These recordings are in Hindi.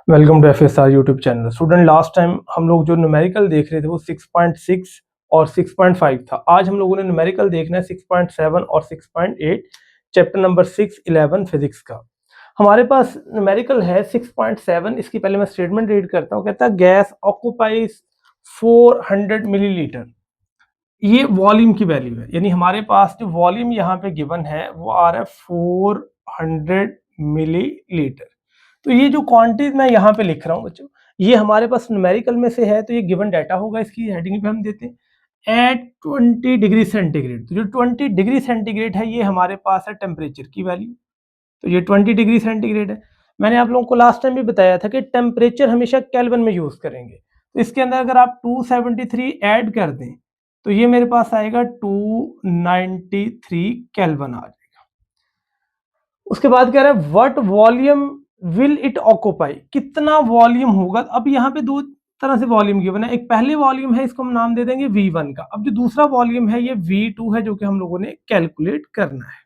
Welcome to FSR YouTube channel. Student, last time हम लोग जो न्यूमेरिकल देख रहे थे वो 6.6 और 6.5 था। आज हम लोगों ने न्यूमेरिकल देखना है 6.7 और 6.8, चैप्टर नंबर 6 11 फिजिक्स का। हमारे पास न्यूमेरिकल है 6.7। इसकी पहले मैं स्टेटमेंट रीड करता हूँ। कहता है गैस ऑक्यूपाइज 400 मिलीलीटर। ये वॉल्यूम की वैल्यू है, यानी हमारे पास जो वॉल्यूम यहाँ पे गिवन है वो आ रहा है 400 मिलीलीटर। तो ये जो क्वांटिटीज मैं यहाँ पे लिख रहा हूँ बच्चों, ये हमारे पास न्यूमेरिकल में से है, तो ये गिवन डाटा होगा। इसकी हेडिंग पे हम देते हैं एट 20 डिग्री सेंटीग्रेड। तो जो 20 डिग्री सेंटीग्रेड है ये हमारे पास है टेम्परेचर की वैल्यू। तो ये 20 डिग्री सेंटीग्रेड है। मैंने आप लोगों को लास्ट टाइम भी बताया था कि टेम्परेचर हमेशा केल्विन में यूज करेंगे। तो इसके अंदर अगर आप 273 ऐड कर दें तो ये मेरे पास आएगा 293 केल्विन आ जाएगा। उसके बाद कह रहा है what volume will it occupy, कितना वॉल्यूम होगा। अब यहाँ पे दो तरह से वॉल्यूम गिवन है। एक पहले वॉल्यूम है, इसको हम नाम दे देंगे V1 का। अब जो दूसरा वॉल्यूम है ये V2 है, जो कि हम लोगों ने कैलकुलेट करना है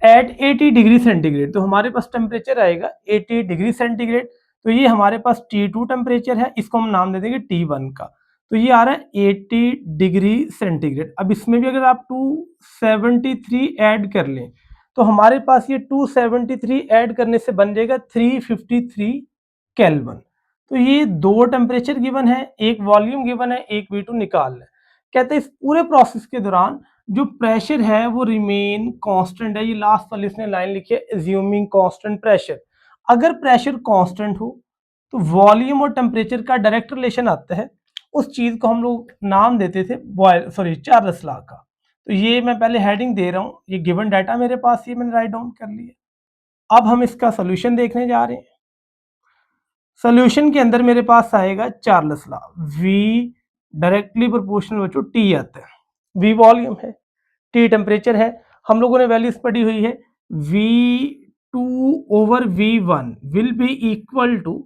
एट 80 डिग्री सेंटीग्रेड। तो हमारे पास टेम्परेचर आएगा 80 डिग्री सेंटीग्रेड। तो ये हमारे पास T2 टेम्परेचर है, इसको हम नाम दे देंगे T1 का। तो ये आ रहा है 80 डिग्री सेंटीग्रेड। अब इसमें भी अगर आप 273 ऐड कर लें तो हमारे पास ये 273 ऐड करने से बन जाएगा 353 केल्विन। तो ये दो टेम्परेचर गिवन है, एक वॉल्यूम गिवन है, एक V2 निकालना है। कहते हैं इस पूरे प्रोसेस के दौरान जो प्रेशर है वो रिमेन कांस्टेंट है। ये लास्ट वाली इसने लाइन लिखी है एज्यूमिंग कांस्टेंट प्रेशर। अगर प्रेशर कांस्टेंट हो तो वॉल्यूम और टेम्परेचर का डायरेक्ट रिलेशन आता है। उस चीज को हम लोग नाम देते थे चार्ल्स लॉ का। तो ये मैं पहले हेडिंग दे रहा हूँ, ये गिवन डाटा मेरे पास, ये मैंने राइट डाउन कर लिया। अब हम इसका सोल्यूशन देखने जा रहे हैं। सोल्यूशन के अंदर मेरे पास आएगा Charles law, V directly proportional बच्चों T आता है, V वॉल्यूम है, T टेम्परेचर है। हम लोगों ने वैल्यूज पढ़ी हुई है V2 over V1 will be equal to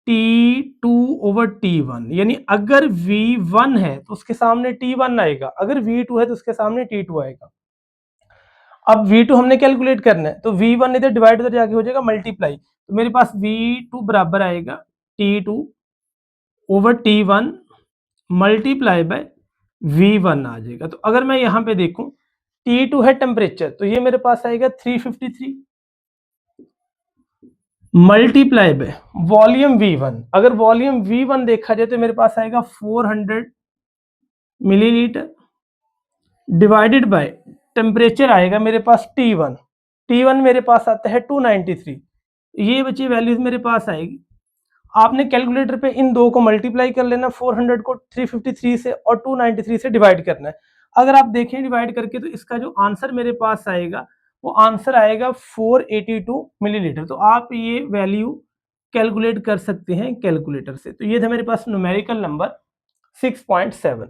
T2 over T1। यानी अगर V1 है तो उसके सामने T1 आएगा, अगर V2 है तो उसके सामने T2 आएगा। अब V2 हमने कैलकुलेट करना है, तो V1 इधर डिवाइड उधर जाके हो जाएगा मल्टीप्लाई। तो मेरे पास V2 बराबर आएगा T2 over T1 multiply bye V1 आ जाएगा। तो अगर मैं यहाँ पे देखूं T2 है टेम्परेचर, तो ये मेरे पास आएगा 353 मल्टीप्लाई बाय वॉल्यूम V1। अगर वॉल्यूम V1 देखा जाए तो मेरे पास आएगा 400 मिलीलीटर डिवाइडेड बाय टेम्परेचर आएगा मेरे पास T1। T1 मेरे पास आता है 293। ये बची वैल्यूज मेरे पास आएगी। आपने कैलकुलेटर पे इन दो को मल्टीप्लाई कर लेना, 400 को 353 से और 293 से डिवाइड करना है। अगर आप देखें डिवाइड करके तो इसका जो आंसर मेरे पास आएगा वो आंसर आएगा 482 मिलीलीटर। तो आप ये वैल्यू कैलकुलेट कर सकते हैं कैलकुलेटर से। तो ये था मेरे पास न्यूमेरिकल नंबर 6.7।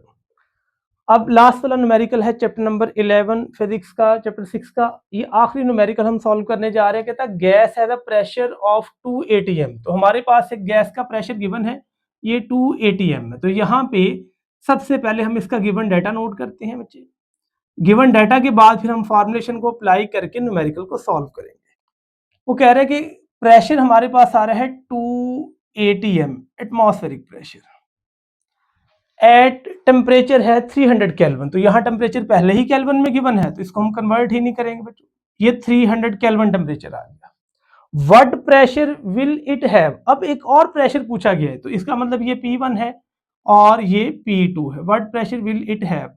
अब लास्ट वाला न्यूमेरिकल है चैप्टर नंबर 11 फिजिक्स का, चैप्टर 6 का। ये आखिरी न्यूमेरिकल हम सॉल्व करने जा रहे हैं। कहता है gas has a pressure of 2 atm। तो हमारे पास एक गैस का प्रेशर गिवन है, ये 2 atm है। तो यहाँ पे सबसे पहले हम इसका गिवन डाटा नोट करते हैं बच्चे। गिवन डाटा के बाद फिर हम फॉर्मुलेशन को अप्लाई करके न्यूमेरिकल को सॉल्व करेंगे। वो कह रहे हैं कि प्रेशर हमारे पास आ रहा है 2 atm atmospheric pressure at temperature है 300 केल्विन। तो यहाँ टेम्परेचर पहले ही केल्विन में गिवन है, तो इसको हम कन्वर्ट ही नहीं करेंगे बच्चों। ये 300 केल्विन टेम्परेचर आ गया। What pressure will it have. अब एक और प्रेशर पूछा गया है, तो इसका मतलब ये P1 है और ये P2 है। What pressure will it have,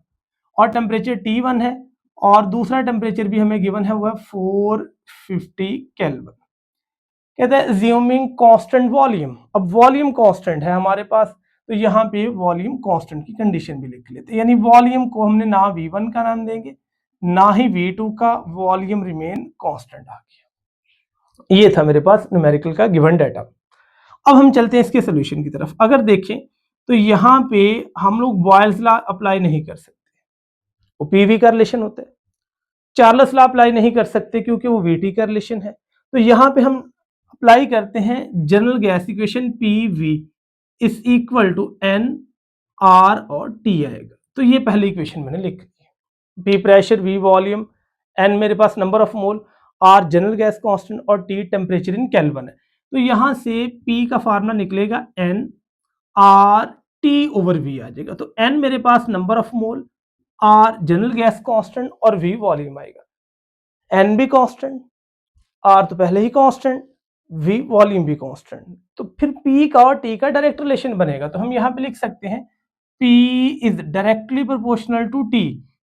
और टेम्परेचर T1 है और दूसरा टेम्परेचर भी हमें गिवन है, हुआ 450 केल्विन। कहता है अज्यूमिंग कांस्टेंट वॉल्यूम। अब वॉल्यूम कांस्टेंट है हमारे पास, तो यहाँ पे वॉल्यूम कांस्टेंट की कंडीशन भी लिख लेते हैं। यानी वॉल्यूम को हमने ना V1 का नाम देंगे ना ही V2 का, वॉल्यूम रिमेन कांस्टेंट आ गया। ये था मेरे पास न्यूमेरिकल का गिवन डाटा। अब हम चलते हैं इसके सोल्यूशन की तरफ। अगर देखें तो यहाँ पे हम लोग बॉयल्स लॉ अप्लाई नहीं कर सकते, वो पीवी का रिलेशन होता है। चार्ल्स लॉ अप्लाई नहीं कर सकते क्योंकि वो वीटी का रिलेशन है। तो यहाँ पे हम अप्लाई करते हैं general gas equation PV is equal to N R और T आएगा। तो ये पहली इक्वेशन मैंने लिख दी। P pressure, V volume, N मेरे पास number of mole, R general gas constant और T टेम्परेचर इन केल्विन है। तो यहाँ से P का फार्मूला निकलेगा N R T over V आ जाएगा। तो N मेरे पास number of mole, R general gas constant और V वॉल्यूम आएगा। N भी कांस्टेंट, R तो पहले ही कांस्टेंट, V वॉल्यूम भी कांस्टेंट। तो फिर P का और T का डायरेक्ट रिलेशन बनेगा। तो हम यहाँ पे लिख सकते हैं P is directly proportional to T।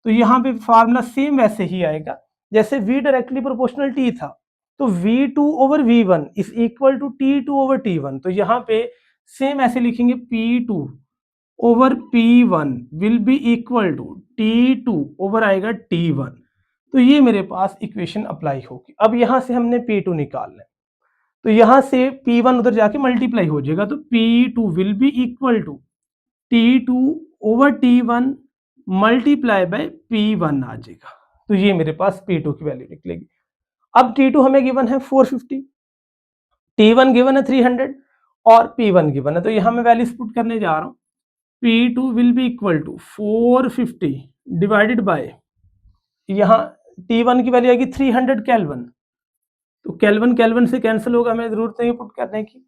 तो यहाँ पे फार्मूला सेम वैसे ही आएगा जैसे V डायरेक्टली प्रोपोर्शनल T था, तो V2 over V1 is equal to T2 over T1। तो यहाँ पे सेम ऐसे लिखेंगे P2 over P1 will be equal to T2 over आएगा T1। तो ये मेरे पास इक्वेशन अप्लाई होगी। अब यहाँ से हमने P2 निकालना है, तो यहाँ से P1 उधर जाके मल्टीप्लाई हो जाएगा, तो P2 will be equal to T2 over T1 multiply by P1 आ जाएगा। तो ये मेरे पास P2 की वैल्यू निकलेगी। अब T2 हमें गिवन है 450, T1 गिवन है 300 और P1 गिवन है। तो यहाँ मैं वैल्यूज पुट करने जा रहा हूँ। P2 will be equal to 450 divided by, यहाँ T1 की वैल्यू आएगी 300 केल्विन। तो केल्विन केल्विन से कैंसिल होगा, हमें जरूरत नहीं पुट करने की।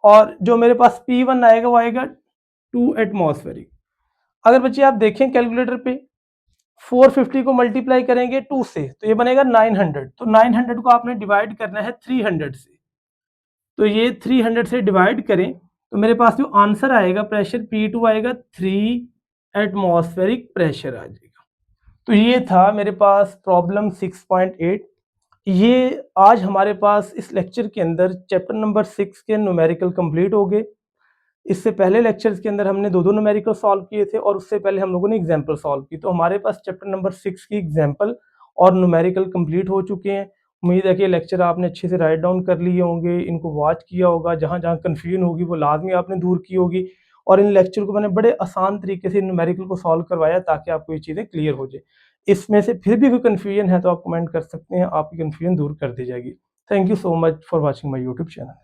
और जो मेरे पास P1 आएगा वो आएगा 2 एटमॉस्फेरिक। अगर बच्चे आप देखें कैलकुलेटर पे 450 को मल्टीप्लाई करेंगे 2 से तो ये बनेगा 900। तो 900 को आपने डिवाइड करना है 300 से। तो ये 300 से डिवाइड करें तो मेरे पास जो आंसर आएगा प्रेशर P2 आएगा 3 एटमॉस्फेरिक प्रेशर आ जाएगा। तो ये था मेरे पास प्रॉब्लम 6.8। ये आज हमारे पास इस लेक्चर के अंदर चैप्टर नंबर 6 के न्यूमेरिकल कंप्लीट हो गए। इससे पहले लेक्चर्स के अंदर हमने दो न्यूमेरिकल सॉल्व किए थे और उससे पहले हम लोगों ने एग्जाम्पल सॉल्व की। तो हमारे पास चैप्टर नंबर 6 की एग्जाम्पल और न्यूमेरिकल कंप्लीट हो चुके हैं। उम्मीद है कि लेक्चर आपने अच्छे से राइट डाउन कर लिए होंगे, इनको वॉच किया होगा, जहाँ जहाँ कन्फ्यूजन होगी वो लाजमी आपने दूर की होगी। और इन लेक्चर को मैंने बड़े आसान तरीके से न्यूमेरिकल को सॉल्व करवाया ताकि आपको ये चीज़ें क्लियर हो जाए। इसमें से फिर भी कोई कन्फ्यूजन है तो आप कमेंट कर सकते हैं, आपकी कन्फ्यूजन दूर कर दी जाएगी। Thank you so much for watching my YouTube channel.